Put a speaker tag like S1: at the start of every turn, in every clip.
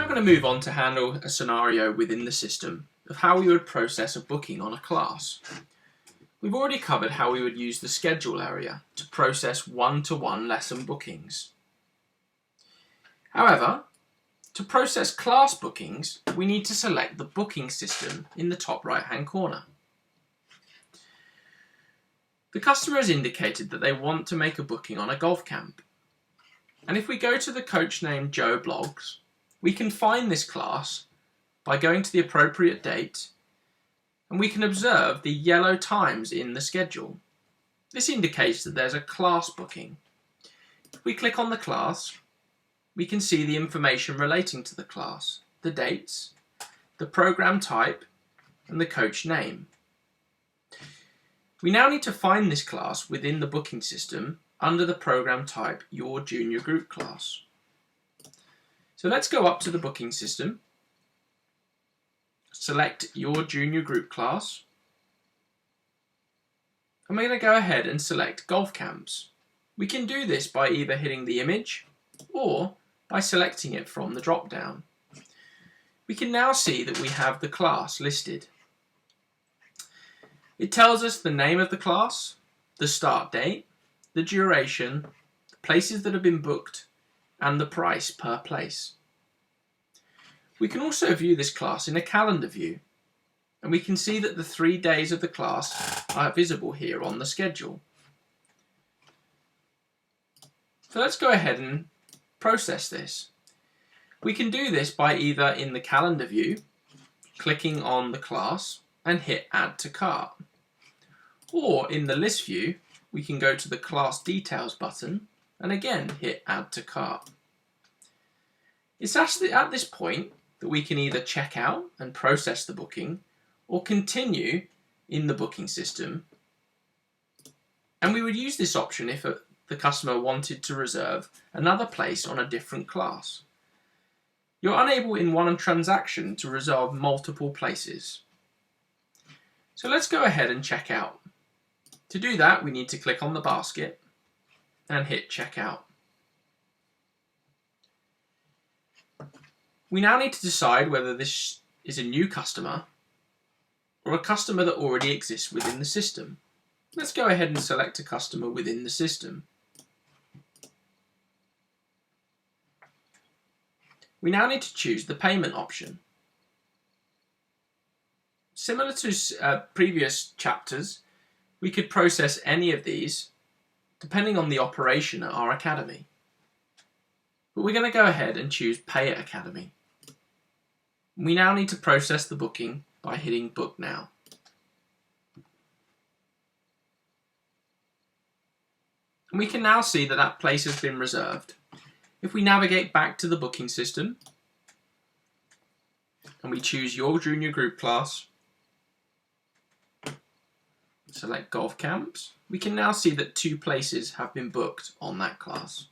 S1: going to move on to handle a scenario within the system of how we would process a booking on a class. We've already covered how we would use the schedule area to process one-to-one lesson bookings. However, to process class bookings, we need to select the booking system in the top right-hand corner. The customer has indicated that they want to make a booking on a golf camp. And if we go to the coach name Joe Bloggs, we can find this class by going to the appropriate date, and we can observe the yellow times in the schedule. This indicates that there's a class booking. If we click on the class, we can see the information relating to the class, the dates, the program type, and the coach name. We now need to find this class within the booking system under the program type Your Junior Group Class. So let's go up to the booking system, select Your Junior Group Class, and we're going to go ahead and select Golf Camps. We can do this by either hitting the image or by selecting it from the drop-down. We can now see that we have the class listed. It tells us the name of the class, the start date, the duration, the places that have been booked, and the price per place. We can also view this class in a calendar view, and we can see that the 3 days of the class are visible here on the schedule. So let's go ahead and process this. We can do this by either in the calendar view, clicking on the class and hit Add to Cart, or in the list view, we can go to the Class Details button and again hit Add to Cart. It's actually at this point that we can either check out and process the booking or continue in the booking system, and we would use this option if the customer wanted to reserve another place on a different class. You're unable in one transaction to reserve multiple places. So let's go ahead and check out. To do that, we need to click on the basket and hit Checkout. We now need to decide whether this is a new customer or a customer that already exists within the system. Let's go ahead and select a customer within the system. We now need to choose the payment option. Similar to previous chapters, we could process any of these depending on the operation at our academy. But we're going to go ahead and choose Pay at Academy. We now need to process the booking by hitting Book Now. And we can now see that that place has been reserved. If we navigate back to the booking system and we choose Your Junior Group Class, select Golf Camps, we can now see that 2 places have been booked on that class.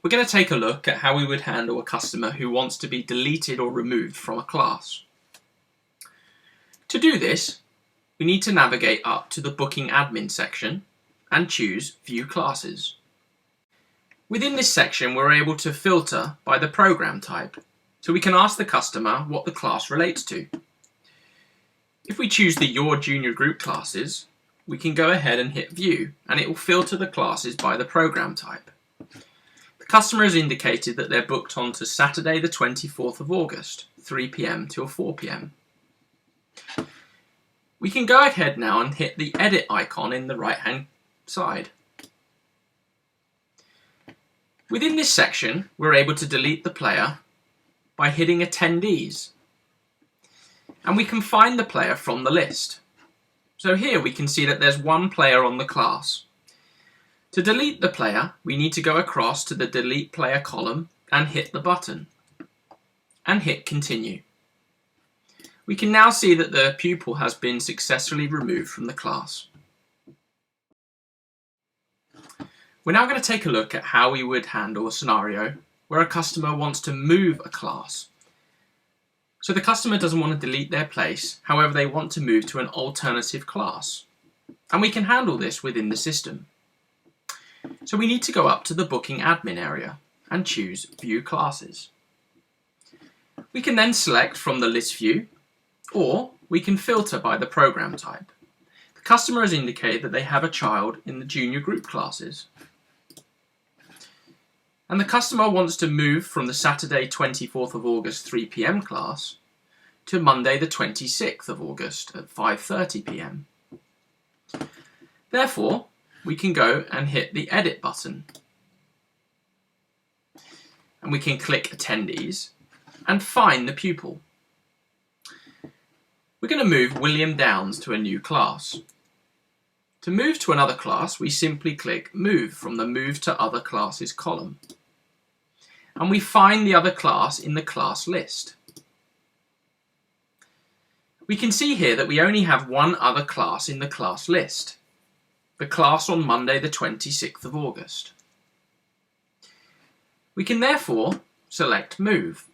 S1: We're going to take a look at how we would handle a customer who wants to be deleted or removed from a class. To do this, we need to navigate up to the Booking Admin section and choose View Classes. Within this section, we're able to filter by the program type, so we can ask the customer what the class relates to. If we choose the Your Junior Group Classes, we can go ahead and hit View, and it will filter the classes by the program type. The customer has indicated that they're booked on to Saturday the 24th of August, 3 p.m. till 4 p.m. We can go ahead now and hit the Edit icon in the right-hand side. Within this section, we're able to delete the player by hitting Attendees, and we can find the player from the list. So here we can see that there's one player on the class. To delete the player, we need to go across to the Delete Player column and hit the button, and hit Continue. We can now see that the pupil has been successfully removed from the class. We're now going to take a look at how we would handle a scenario where a customer wants to move a class. So the customer doesn't want to delete their place, however they want to move to an alternative class. And we can handle this within the system. So we need to go up to the booking admin area and choose View Classes. We can then select from the list view, or we can filter by the program type. The customer has indicated that they have a child in the junior group classes. And the customer wants to move from the Saturday 24th of August 3 p.m. class to Monday the 26th of August at 5:30 p.m. Therefore, we can go and hit the Edit button. And we can click Attendees and find the pupil. We're going to move William Downs to a new class. To move to another class, we simply click Move from the Move to Other Classes column. And we find the other class in the class list. We can see here that we only have one other class in the class list, the class on Monday the 26th of August. We can therefore select Move.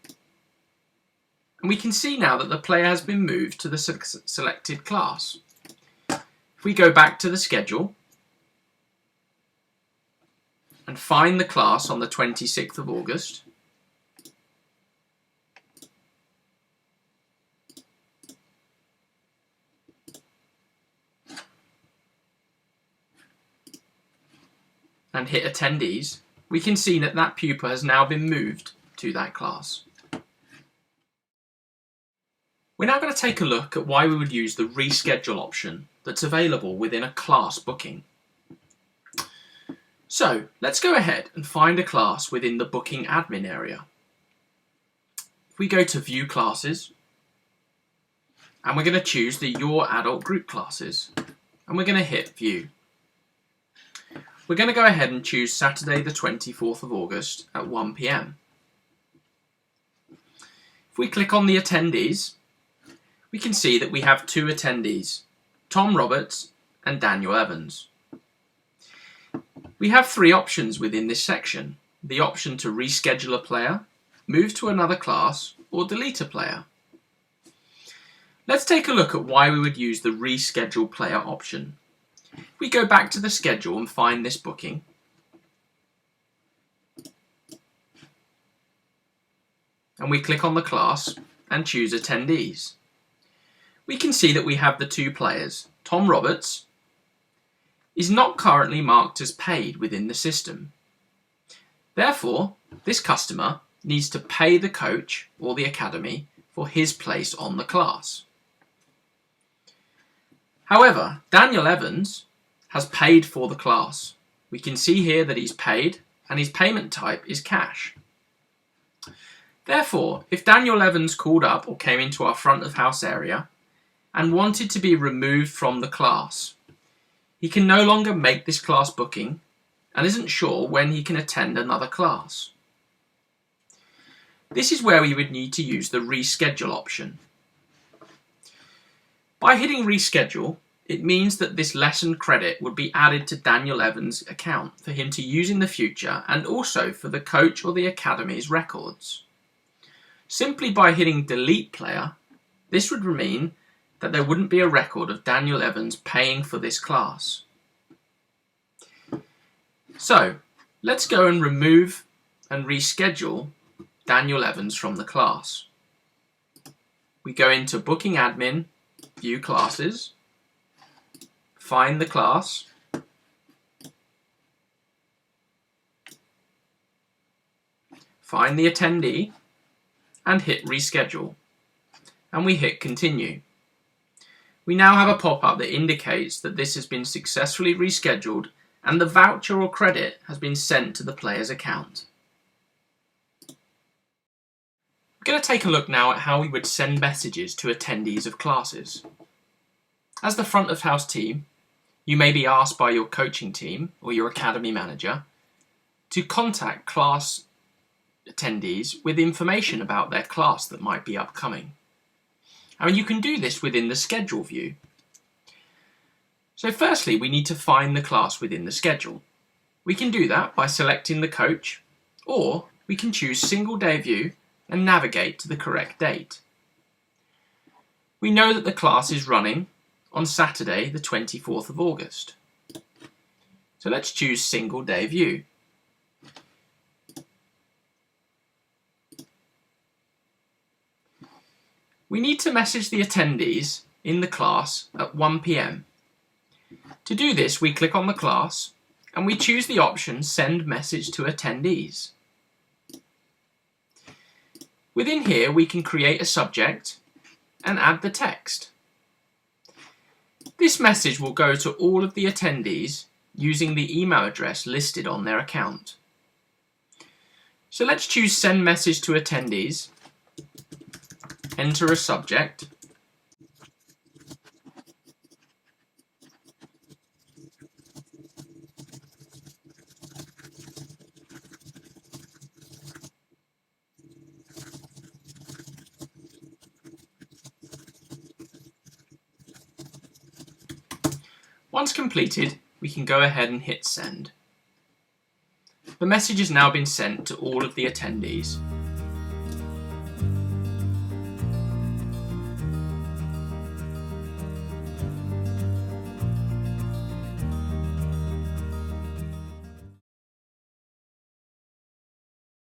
S1: And we can see now that the player has been moved to the selected class. If we go back to the schedule and find the class on the 26th of August, and hit Attendees, we can see that that pupil has now been moved to that class. We're now going to take a look at why we would use the Reschedule option that's available within a class booking. So let's go ahead and find a class within the booking admin area. If we go to View Classes, and we're going to choose the Your Adult Group classes, and we're going to hit View. We're going to go ahead and choose Saturday the 24th of August at 1 p.m. If we click on the attendees, we can see that we have two attendees, Tom Roberts and Daniel Evans. We have three options within this section: the option to reschedule a player, move to another class, or delete a player. Let's take a look at why we would use the reschedule player option. If we go back to the schedule and find this booking, and we click on the class and choose attendees, we can see that we have the two players. Tom Roberts is not currently marked as paid within the system. Therefore, this customer needs to pay the coach or the academy for his place on the class. However, Daniel Evans has paid for the class. We can see here that he's paid and his payment type is cash. Therefore, if Daniel Evans called up or came into our front of house area and wanted to be removed from the class, he can no longer make this class booking and isn't sure when he can attend another class. This is where we would need to use the reschedule option. By hitting reschedule, it means that this lesson credit would be added to Daniel Evans' account for him to use in the future, and also for the coach or the academy's records. Simply by hitting delete player, this would mean that there wouldn't be a record of Daniel Evans paying for this class. So let's go and remove and reschedule Daniel Evans from the class. We go into Booking Admin, View Classes, find the class, find the attendee, and hit Reschedule, and we hit Continue. We now have a pop-up that indicates that this has been successfully rescheduled and the voucher or credit has been sent to the player's account. We're going to take a look now at how we would send messages to attendees of classes. As the front of house team, you may be asked by your coaching team or your academy manager to contact class attendees with information about their class that might be upcoming. And you can do this within the schedule view. So firstly, we need to find the class within the schedule. We can do that by selecting the coach, or we can choose single day view and navigate to the correct date. We know that the class is running on Saturday the 24th of August. So let's choose single day view. We need to message the attendees in the class at 1 p.m. To do this, we click on the class and we choose the option Send Message to Attendees. Within here, we can create a subject and add the text. This message will go to all of the attendees using the email address listed on their account. So let's choose Send Message to Attendees, enter a subject, Once completed, we can go ahead and hit send. The message has now been sent to all of the attendees.